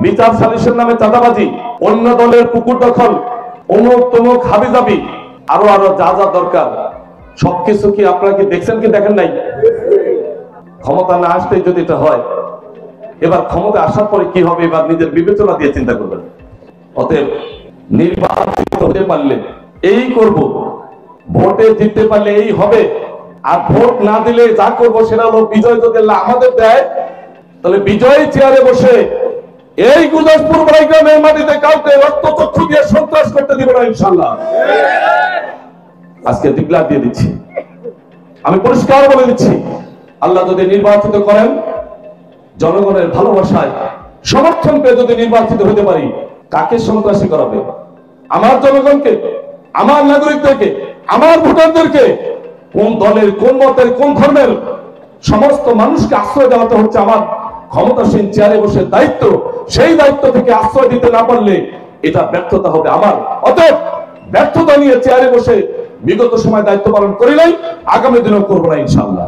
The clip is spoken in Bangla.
বিচার সালিসের নামে চাঁদাবাজি, অন্য দলের পুকুর দখল, অমুক তমুক হাবিজাবি, আরো আরো যা যা দরকার সবকিছু কি আপনারা কি দেখছেন কি দেখেন নাই? ক্ষমতা না আসতেই যদি এটা হয়, এবার ক্ষমতা আসার পরে কি হবে এবার নিজের বিবেচনা দিয়ে চিন্তা করবেন। অতএব নির্বাচিত হতে পারলে এই করব, ভোটে জিততে পারলে এই হবে, আর ভোট না দিলে যা করবো সেটা হলো বিজয় যদি আল্লাহ আমাদের দেয়, তাহলে বিজয়ী চেয়ারে বসে এই গুরদাসপুর গ্রামের মাটিতে কাউকে রক্তচক্ষু দিয়ে সন্ত্রাস করতে দিব না ইনশাআল্লাহ। আজকে ডিক্লার দিয়ে দিচ্ছি, আমি পরিষ্কার বলে দিচ্ছি, আল্লাহ যদি নির্বাচিত করেন, জনগণের ভালোবাসায় সমর্থন পেয়ে যদি নির্বাচিত হতে পারি, কাকে সন্ত্রাসী করাবে? আমার জনগণকে, আমার নাগরিকদেরকে, আমার ভোটারদেরকে, কোন দলের, কোন মতের, কোন ধর্মের সমস্ত মানুষকে আশ্রয় দেওয়াতে হচ্ছে আমার ক্ষমতাসীন চেয়ারে বসে দায়িত্ব। সেই দায়িত্ব থেকে আশ্রয় দিতে না পারলে এটা ব্যর্থতা হবে আমার। অতএব ব্যর্থতা নিয়ে চেয়ারে বসে বিগত সময় দায়িত্ব পালন করি নাই, আগামী দিনেও করবো না ইনশাআল্লাহ।